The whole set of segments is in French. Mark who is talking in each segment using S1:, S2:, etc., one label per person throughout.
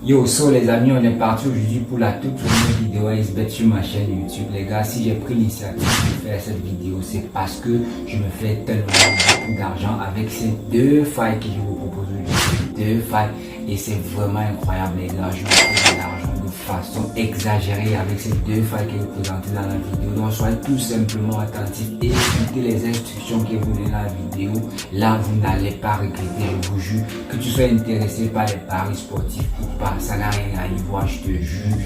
S1: Yo, so les amis, on est parti aujourd'hui pour la toute première vidéo AceBet sur ma chaîne YouTube. Les gars, si j'ai pris l'initiative de faire cette vidéo, c'est parce que je me fais tellement beaucoup d'argent avec ces deux failles que je vous propose aujourd'hui. Deux failles et c'est vraiment incroyable les gars. Je me fais de l'argent de façon exagérée avec ces deux failles que je vous présente dans la vidéo. Donc soyez tout simplement attentifs et écoutez les instructions que vous donnez dans la vidéo. Là, vous n'allez pas regretter, je vous jure. Que tu sois intéressé par les paris sportifs ou pas, ça n'a rien à y voir, je te jure.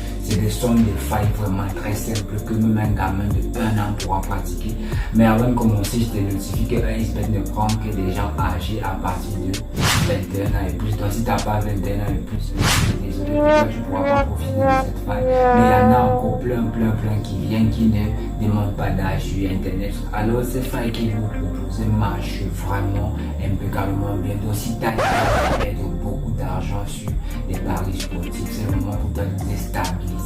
S1: Sont des failles vraiment très simples que même un gamin de 1 an pourra pratiquer. Mais avant de commencer, je te notifie que AceBet ne prend que des gens âgés à partir de 21 ans et plus. Donc si tu n'as pas 21 ans et plus, désolé, toi, tu ne pourras pas profiter de cette faille. Mais il y en a encore plein qui viennent, qui ne demandent pas d'âge sur Internet. Alors cette faille que vous proposez marche vraiment impeccablement bien. Donc si tu as perdre beaucoup d'argent sur des paris sportifs, c'est le moment pour toi de déstabiliser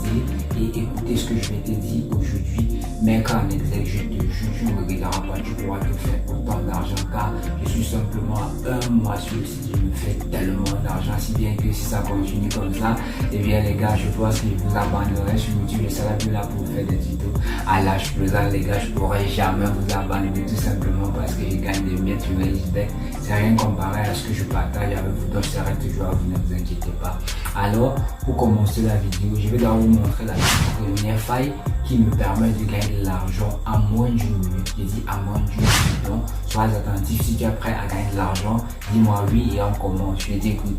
S1: et écouter ce que je vais te dire aujourd'hui. Mais quand en exergue, je te jure, tu ne regretteras pas, tu pourras te faire autant d'argent car je suis simplement à 1 mois sur le site, je me fais tellement d'argent, si bien que si ça continue comme ça, et bien les gars, je pense que je vous abandonnerai sur YouTube, je serai plus là pour faire des tutos à l'âge présent les gars, je pourrai jamais vous abandonner tout simplement parce que je gagne des miettes sur AceBet. C'est rien comparé à ce que je partage avec vous, donc je serai toujours à vous, ne vous inquiétez pas. Alors, pour commencer la vidéo, je vais d'abord vous montrer la première faille qui me permet de gagner de l'argent en moins d'une minute. Je dis en moins d'une minute, donc sois attentif. Si tu es prêt à gagner de l'argent, dis-moi oui et on commence. Je t'écoute.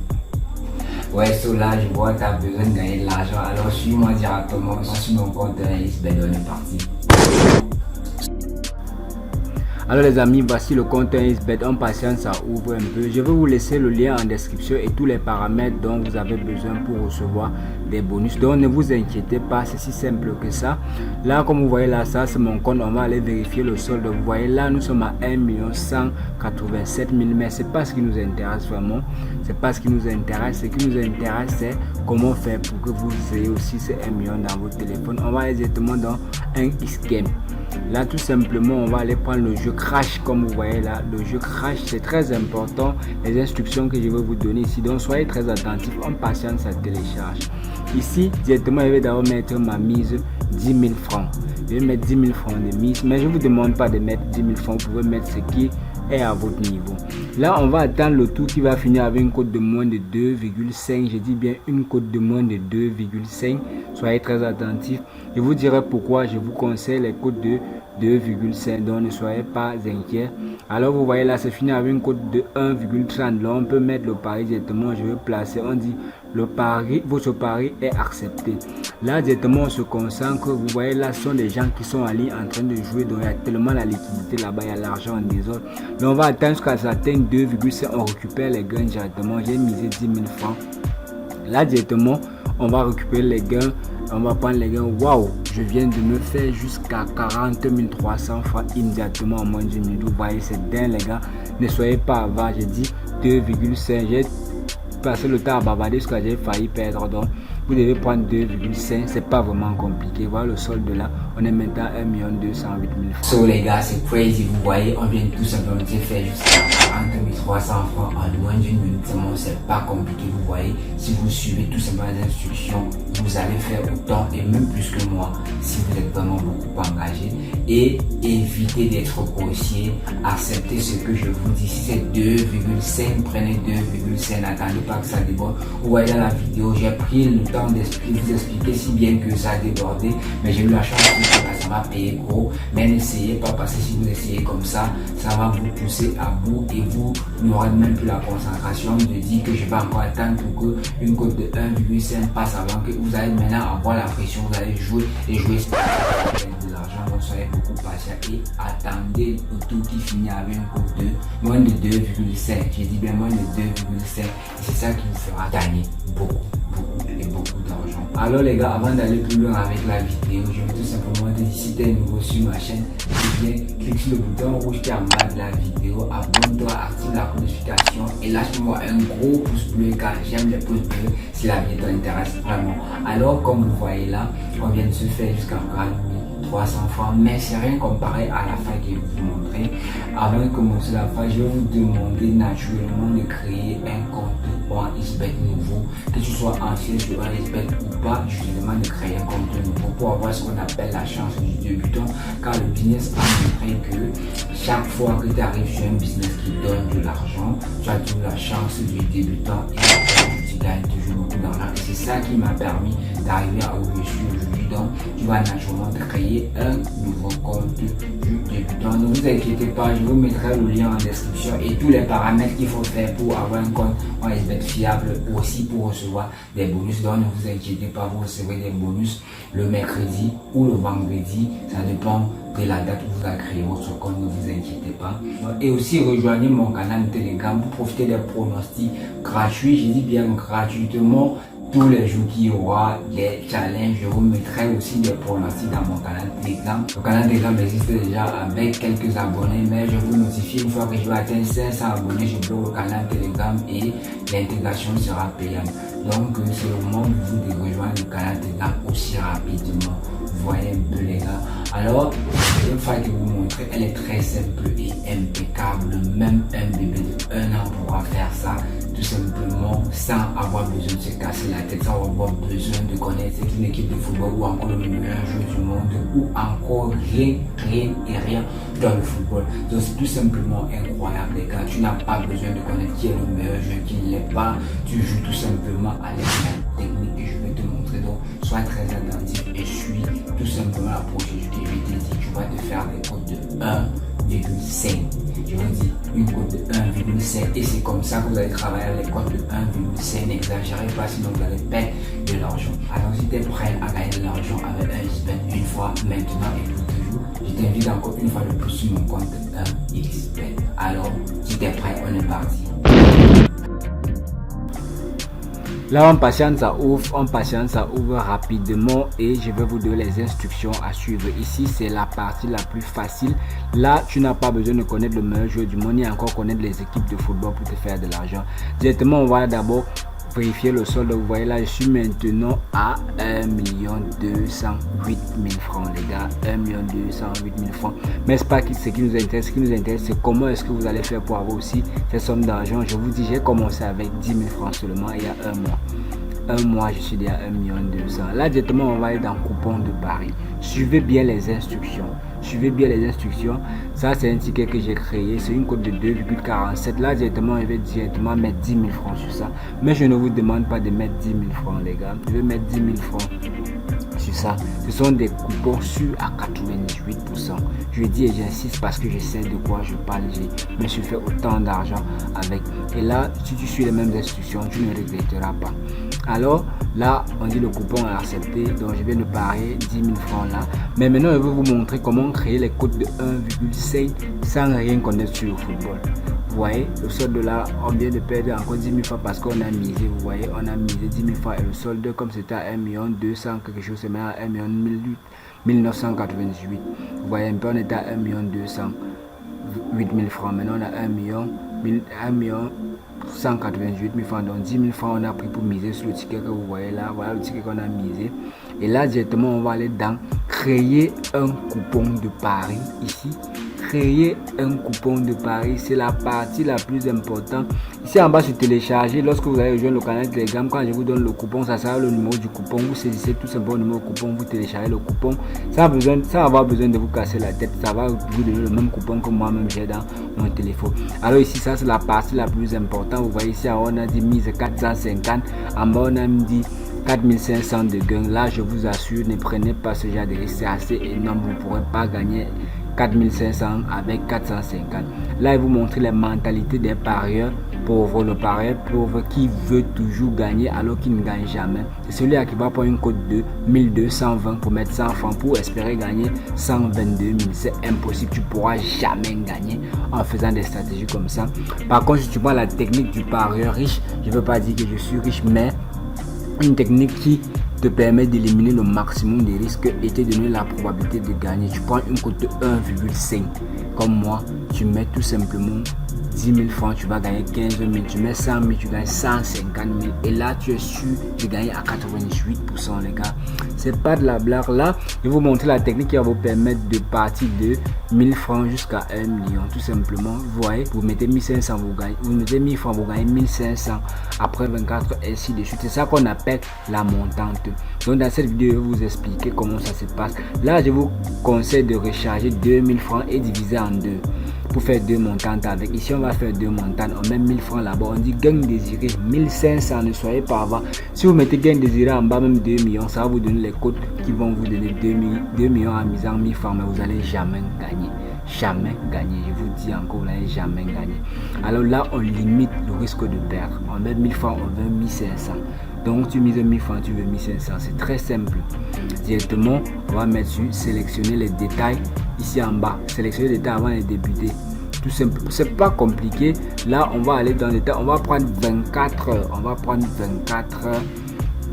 S1: Ouais, so là, je vois que tu as besoin de gagner de l'argent. Alors, suis-moi directement sur mon compte AceBet, on est parti. Alors les amis, voici le compte AceBet, en patience ça ouvre un peu. Je vais vous laisser le lien en description et tous les paramètres dont vous avez besoin pour recevoir des bonus. Donc ne vous inquiétez pas, c'est si simple que ça. Là comme vous voyez là, ça c'est mon compte, on va aller vérifier le solde. Vous voyez là, nous sommes à 1 187 000, mais c'est pas ce qui nous intéresse vraiment. C'est pas ce qui nous intéresse. Ce qui nous intéresse c'est comment faire pour que vous ayez aussi ces 1 million dans votre téléphone. On va aller directement dans un X-Game. Là tout simplement on va aller prendre le jeu Crash. Comme vous voyez là, le jeu Crash, c'est très important, les instructions que je vais vous donner ici, donc soyez très attentifs, en patience ça télécharge. Ici directement je vais d'abord mettre ma mise 10 000 francs. Je vais mettre 10 000 francs de mise, mais je ne vous demande pas de mettre 10 000 francs, vous pouvez mettre ce qui est à votre niveau. Là on va attendre le tour qui va finir avec une cote de moins de 2,5. je dis bien une cote de moins de 2,5. soyez très attentifs, je vous dirai pourquoi je vous conseille les cotes de 2,5, donc ne soyez pas inquiets. Alors vous voyez là c'est fini avec une cote de 1,30. là on peut mettre le pari directement, je vais placer, on dit le pari, votre pari est accepté. Là directement on se concentre, vous voyez là ce sont des gens qui sont en ligne en train de jouer, donc il y a tellement la liquidité là-bas, il y a l'argent en désordre. Là on va attendre jusqu'à ça atteigne 2,5, on récupère les gains directement. J'ai misé 10 000 francs. Là directement on va récupérer les gains, on va prendre les gains. Waouh, je viens de me faire jusqu'à 40 300 francs immédiatement en moins d'une minute. Vous voyez, c'est dingue les gars, ne soyez pas avare. J'ai dit 2,5, j'ai passé le temps à bavarder jusqu'à j'ai failli perdre, donc vous devez prendre 2,5, c'est pas vraiment compliqué. Voilà le solde là, on est maintenant à 1 208 000 francs. So les gars, c'est crazy, vous voyez, on vient tout simplement de faire jusqu'à 40 300 francs en moins d'une minute. C'est pas compliqué, vous voyez. Si vous suivez tout simplement les instructions, vous allez faire autant et même plus que moi si vous êtes vraiment beaucoup engagé. Et évitez d'être grossier, acceptez ce que je vous dis. Si c'est 2,5, prenez 2,5, n'attendez pas que ça déborde. Vous voyez dans la vidéo, j'ai pris le temps de vous expliquer si bien que ça a débordé, mais j'ai eu la chance que ça m'a payé gros. Mais n'essayez pas, parce que si vous essayez comme ça va vous pousser à bout et vous n'aurez même plus la concentration de dire que je vais encore attendre pour que une cote de 1,5 passe avant que vous allez maintenant avoir la pression, vous allez jouer et jouer de l'argent. Donc soyez beaucoup patient et attendez le tour qui finit avec une cote de moins de 2,5. J'ai dit bien moins de 2,5 et c'est ça qui vous fera gagner beaucoup d'argent. Alors les gars, avant d'aller plus loin avec la vidéo, je vais tout simplement te dire, si tu es nouveau sur ma chaîne, clique sur le bouton rouge qui est en bas de la vidéo, abonne-toi, active la notification et lâche-moi un gros pouce bleu car j'aime les pouces bleus. si la vie t'intéresse vraiment. Alors comme vous voyez là, on vient de se faire jusqu'à 300 francs, mais c'est rien comparé à la faille que je vais vous montrer. Avant de commencer la faille, je vais vous demander naturellement de créer un compte OneXBet nouveau, que tu sois ancien sur OneXBet ou pas. Je te demande de créer un compte nouveau pour avoir ce qu'on appelle la chance du débutant, car le business a montré que chaque fois que tu arrives sur un business qui donne de l'argent, tu as toujours la chance du débutant et tu gagnes toujours beaucoup d'argent. Et c'est ça qui m'a permis d'arriver à où je suis aujourd'hui. Donc tu vas naturellement créer un nouveau compte du débutant. Ne vous inquiétez pas, je vous mettrai le lien en description et tous les paramètres qu'il faut faire pour avoir un compte OneXBet fiable, aussi pour recevoir des bonus. Donc ne vous inquiétez pas, vous recevrez des bonus le mercredi ou le vendredi, ça dépend de la date où vous avez créé votre compte, ne vous inquiétez pas. Et aussi rejoignez mon canal Telegram pour profiter des pronostics gratuits, je dis bien gratuitement. Tous les jours qu'il y aura des challenges, je vous mettrai aussi des pronostics dans mon canal Telegram. Le canal Telegram existe déjà avec quelques abonnés, mais je vous notifie une fois que je vais atteindre 500 abonnés, je bloque le canal Telegram et l'intégration sera payante. Donc c'est le moment pour vous de rejoindre le canal Telegram aussi rapidement. Vous voyez un peu les gars. Alors, une fois que vous montrez, elle est très simple et impeccable. Même un bébé de 1 an pourra faire ça. Tout simplement sans avoir besoin de se casser la tête, sans avoir besoin de connaître une équipe de football ou encore le meilleur joueur du monde ou encore rien dans le football. Donc c'est tout simplement incroyable les gars, tu n'as pas besoin de connaître qui est le meilleur joueur, qui ne l'est pas, tu joues tout simplement à l'aide de la technique que je vais te montrer. Donc sois très attentif et suis tout simplement la procédure que je te dis. Tu vas te faire des codes de 1,5. Je vous dis une cote de 1,5 et c'est comme ça que vous allez travailler les cotes de 1,5. N'exagérez pas, sinon vous allez perdre de l'argent. Alors si tu es prêt à gagner de l'argent avec un XBet une fois, maintenant et pour toujours, je t'invite encore une fois de plus sur mon compte 1xBet. Alors si tu es prêt, on est parti. Là, on patiente, ça ouvre rapidement et je vais vous donner les instructions à suivre. Ici, c'est la partie la plus facile. Là, tu n'as pas besoin de connaître le meilleur joueur du monde ni encore connaître les équipes de football pour te faire de l'argent. Directement, on va d'abord vérifier le solde. Vous voyez là, je suis maintenant à 1 208 000 francs, les gars. 1 208 000 francs. Mais c'est pas ce qui nous intéresse. Ce qui nous intéresse, c'est comment est-ce que vous allez faire pour avoir aussi cette somme d'argent. Je vous dis, j'ai commencé avec 10 000 francs seulement il y a un mois. Un mois, je suis déjà à 1 200 000. Là, directement, on va aller dans coupon de Paris. Suivez bien les instructions. Ça, c'est un ticket que j'ai créé. C'est une cote de 2,47. Là, directement, je vais directement mettre 10 000 francs sur ça. Mais je ne vous demande pas de mettre 10 000 francs, les gars. Je vais mettre 10 000 francs sur ça. Ce sont des coupons sûrs à 98%. Je dis et j'insiste parce que je sais de quoi je parle. Je me suis fait autant d'argent avec. Et là, si tu suis les mêmes instructions, tu ne regretteras pas. Alors là, on dit le coupon est accepté, donc je viens de parier 10 000 francs là. Mais maintenant, je vais vous montrer comment créer les codes de 1,5 sans rien connaître sur le football. Vous voyez, le solde là, on vient de perdre encore 10 000 francs parce qu'on a misé. Vous voyez, on a misé 10 000 francs et le solde, comme c'était à 1 200 000 quelque chose, c'est maintenant à 1 1998. Vous voyez un peu, on était à 1 208 000 francs. Maintenant, on a 1 188 000 francs, donc 10 000 francs on a pris pour miser sur le ticket que vous voyez là. Voilà le ticket qu'on a misé. Et là directement on va aller dans créer un coupon de pari. Ici, créer un coupon de pari, c'est la partie la plus importante. Ici en bas sur télécharger, lorsque vous allez rejoindre le canal Telegram, quand je vous donne le coupon, ça sera le numéro du coupon. Vous saisissez tout simplement le numéro du coupon, vous téléchargez le coupon. Ça va avoir besoin de vous casser la tête. Ça va vous donner le même coupon que moi-même j'ai dans mon téléphone. Alors ici, ça c'est la partie la plus importante. Vous voyez ici, on a dit mise 450. En bas, on a dit 4500 de gain. Là, je vous assure, ne prenez pas ce genre de risque. C'est assez énorme. Vous ne pourrez pas gagner 4500 avec 450. Là, il vous montre les mentalités des parieurs pauvres. Le parieur pauvre qui veut toujours gagner alors qu'il ne gagne jamais. C'est celui qui va prendre une cote de 1220 pour mettre 100 francs pour espérer gagner 122 000. C'est impossible. Tu ne pourras jamais gagner en faisant des stratégies comme ça. Par contre, si tu prends la technique du parieur riche, je ne veux pas dire que je suis riche, mais une technique qui te permet d'éliminer le maximum des risques et te donner la probabilité de gagner. Tu prends une cote de 1,5 comme moi, tu mets tout simplement 10 000 francs, tu vas gagner 15 000. Tu mets 100 000, tu gagnes 150 000. Et là, tu es sûr de gagner à 98%, les gars. C'est pas de la blague. Là, je vais vous montrer la technique qui va vous permettre de partir de 1000 francs jusqu'à 1 million. Tout simplement, vous voyez, vous mettez 1500, vous mettez 1000 francs, vous gagnez 1500. Après 24, ainsi de suite. C'est ça qu'on appelle la montante. Donc, dans cette vidéo, je vais vous expliquer comment ça se passe. Là, je vous conseille de recharger 2000 francs et diviser en deux pour faire deux montantes avec. Ici, on va faire deux montantes. On met 1000 francs là-bas. On dit gain désiré 1500. Ne soyez pas avant. Si vous mettez gain désiré en bas, même 2 millions, ça va vous donner les codes qui vont vous donner 2 millions en misant 1000 francs. Mais vous n'allez jamais gagner. Jamais gagner. Je vous dis encore, vous n'allez jamais gagner. Alors là, on limite le risque de perdre. On met 1000 francs, on veut 1500. Donc, tu mises 1000 francs, tu veux 1500. C'est très simple. Directement, on va mettre sur sélectionner les détails ici en bas. Sélectionner les détails avant de débuter. Tout simple. C'est pas compliqué. Là, on va aller dans les détails. On va prendre 24 heures. On va prendre 24 heures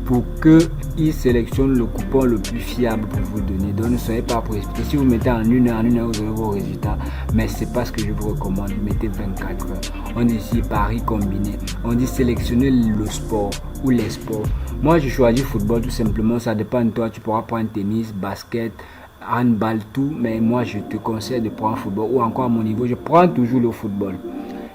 S1: pour qu'il sélectionne le coupon le plus fiable pour vous donner. Donc, ne soyez pas précipité. Si vous mettez en une heure, vous aurez vos résultats. Mais c'est pas ce que je vous recommande. Mettez 24 heures. On dit ici paris combiné. On dit sélectionner le sport ou les sports. Moi, je choisis football tout simplement. Ça dépend de toi. Tu pourras prendre tennis, basket, handball, tout. Mais moi, je te conseille de prendre football. Ou encore à mon niveau, je prends toujours le football.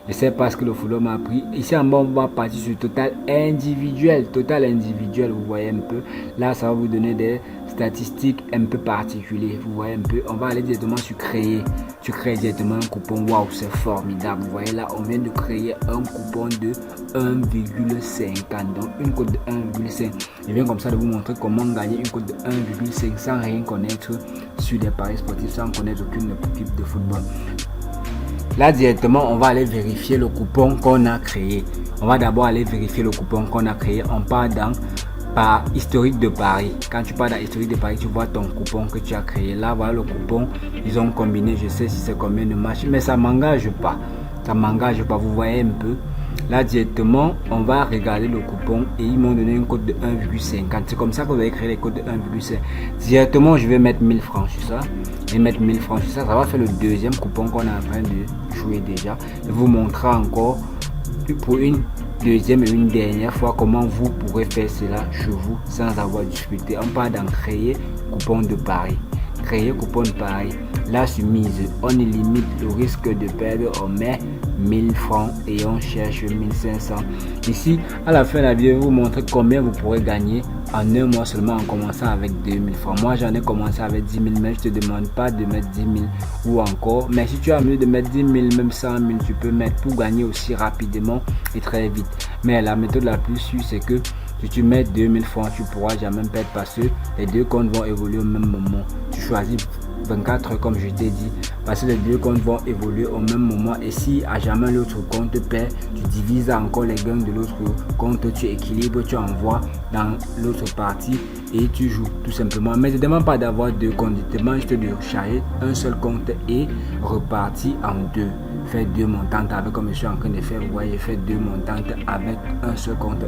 S1: Je sais pas ce que le football m'a appris. Ici en bas, on va partir sur total individuel. Total individuel, vous voyez un peu. Là, ça va vous donner des statistiques un peu particulières. Vous voyez un peu. On va aller directement sur créer. Tu crées directement un coupon. Waouh, c'est formidable. Vous voyez là, on vient de créer un coupon de 1,50. Donc, une cote de 1,5. Je viens comme ça de vous montrer comment gagner une cote de 1,5 sans rien connaître sur des paris sportifs, sans connaître aucune équipe de football. Là, directement, on va aller vérifier le coupon qu'on a créé. On va d'abord aller vérifier le coupon qu'on a créé. On part dans par historique de paris. Quand tu pars dans historique de paris, tu vois ton coupon que tu as créé. Là, voilà le coupon. Ils ont combiné. Je sais si c'est combien de matchs, mais ça m'engage pas. Ça m'engage pas. Vous voyez un peu. Là, directement, on va regarder le coupon et ils m'ont donné une cote de 1,50. C'est comme ça que vous avez créé les codes de 1,5. Directement, je vais mettre 1000 francs sur ça. Et mettre 1000 francs sur ça. Ça va faire le deuxième coupon qu'on est en train de jouer déjà. Je vous montrer encore pour une deuxième et une dernière fois comment vous pourrez faire cela chez vous sans avoir difficulté. On part dans créer coupon de pari. Créer coupon de pari. Là, sur mise, on limite le risque de perdre. On met 1000 francs et on cherche 1500. Ici, à la fin de la vidéo, je vais vous montrer combien vous pourrez gagner en un mois seulement en commençant avec 2000 francs. Moi, j'en ai commencé avec 10 000, mais je te demande pas de mettre 10 000 ou encore. Mais si tu as mieux de mettre 10 000, même 100 000, tu peux mettre pour gagner aussi rapidement et très vite. Mais la méthode la plus sûre, c'est que si tu mets 2000 francs, tu pourras jamais perdre parce que les deux comptes vont évoluer au même moment. Tu choisis 24 heures comme je t'ai dit parce que les deux comptes vont évoluer au même moment et si à jamais l'autre compte perd, tu divises encore les gains de l'autre compte, tu équilibres, tu envoies dans l'autre partie et tu joues tout simplement. Mais je ne demande pas d'avoir deux comptes, je te demande juste de recharger un seul compte et repartir en deux. Faire deux montantes avec comme je suis en train de faire. Vous voyez, faire deux montantes avec un seul compte.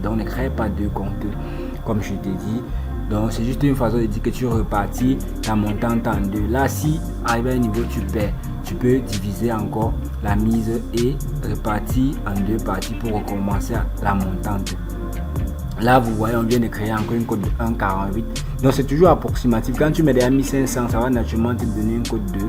S1: Donc ne crée pas deux comptes comme je t'ai dit. Donc c'est juste une façon de dire que tu repartis ta montante en deux. Là, si arrivé à un niveau tu perds, tu peux diviser encore la mise et repartir en deux parties pour recommencer la montante. Là, vous voyez, on vient de créer encore une cote de 1,48. Donc c'est toujours approximatif. Quand tu mets des 1500, ça va naturellement te donner une cote de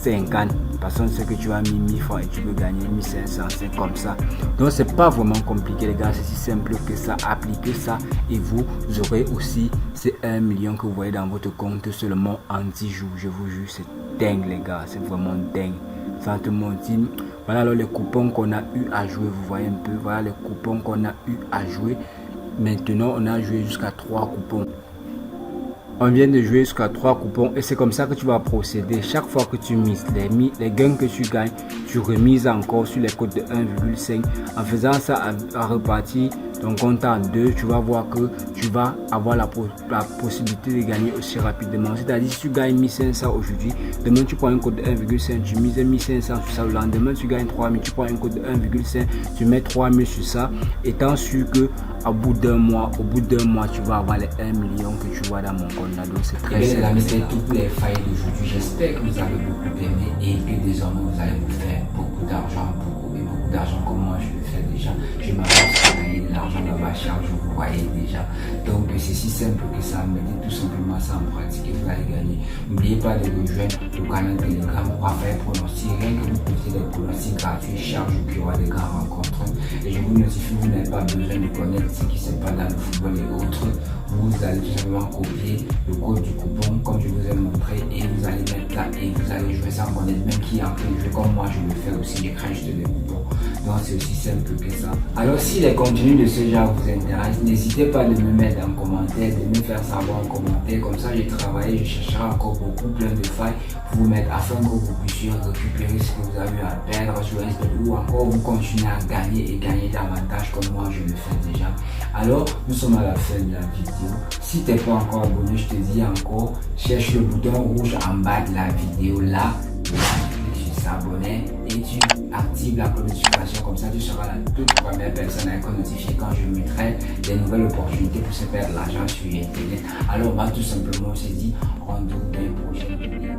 S1: 1,50. Personne ne sait que tu as mis 1000 francs et tu peux gagner 1500, c'est comme ça. Donc c'est pas vraiment compliqué les gars, c'est si simple que ça. Appliquez ça et vous aurez aussi ces 1 million que vous voyez dans votre compte seulement en 10 jours. Je vous jure, c'est dingue les gars, c'est vraiment dingue. Sans te mentir. Voilà alors les coupons qu'on a eu à jouer, vous voyez un peu. Voilà les coupons qu'on a eu à jouer. Maintenant on a joué jusqu'à 3 coupons. On vient de jouer jusqu'à 3 coupons et c'est comme ça que tu vas procéder. Chaque fois que tu mises les gains que tu gagnes, tu remises encore sur les cotes de 1,5. En faisant ça à repartir ton compte en 2, tu vas voir que tu vas avoir la possibilité de gagner aussi rapidement. C'est-à-dire, si tu gagnes 1500 aujourd'hui, demain tu prends un code de 1,5, tu mises 1500 sur ça, le lendemain tu gagnes 3000, tu prends un code de 1,5, tu mets 3000 sur ça, étant sûr que au bout d'un mois, tu vas avoir les 1 million que tu vois dans mon compte là. Donc c'est très
S2: simple. C'est toutes les failles d'aujourd'hui. J'espère que vous avez beaucoup aimé et que désormais vous allez vous faire beaucoup d'argent, beaucoup d'argent comme moi je le fais déjà. Je m'avance à gagner de l'argent là-bas chaque jour, vous voyez déjà. Donc c'est si simple que ça, mettez tout simplement ça en pratique et vous allez gagner. N'oubliez pas de rejoindre le canal Telegram pour faire pronostic. Rien que vous posez des pronostics gratuits chaque jour qu'il y aura des grandes rencontres. Et je vous notifie, vous n'avez pas besoin de connaître ce qui se passe dans le football et autres. Vous allez tout simplement copier le code du coupon comme je vous ai montré et vous allez mettre là et vous allez jouer sans connaître même qui est en train de jouer comme moi je le fais aussi, j'écris juste des coupons. Donc c'est aussi simple que ça. Alors si les contenus de ce genre vous intéressent, n'hésitez pas de me mettre en commentaire, de me faire savoir en commentaire. Comme ça j'ai travaillé, je chercherai encore beaucoup plein de failles pour vous mettre afin que vous puissiez récupérer ce que vous avez à perdre sur SBet ou encore vous continuez à gagner et gagner davantage comme moi je le fais déjà. Alors nous sommes à la fin de la vidéo. Si tu n'es pas encore abonné, je te dis encore, cherche le bouton rouge en bas de la vidéo là, tu cliques sur s'abonner et tu actives la cloche de notification, comme ça tu seras la toute première personne à être notifiée quand je mettrai des nouvelles opportunités pour se faire de l'argent sur internet. Alors on va tout simplement se dire rendez-vous dans une prochaine vidéo.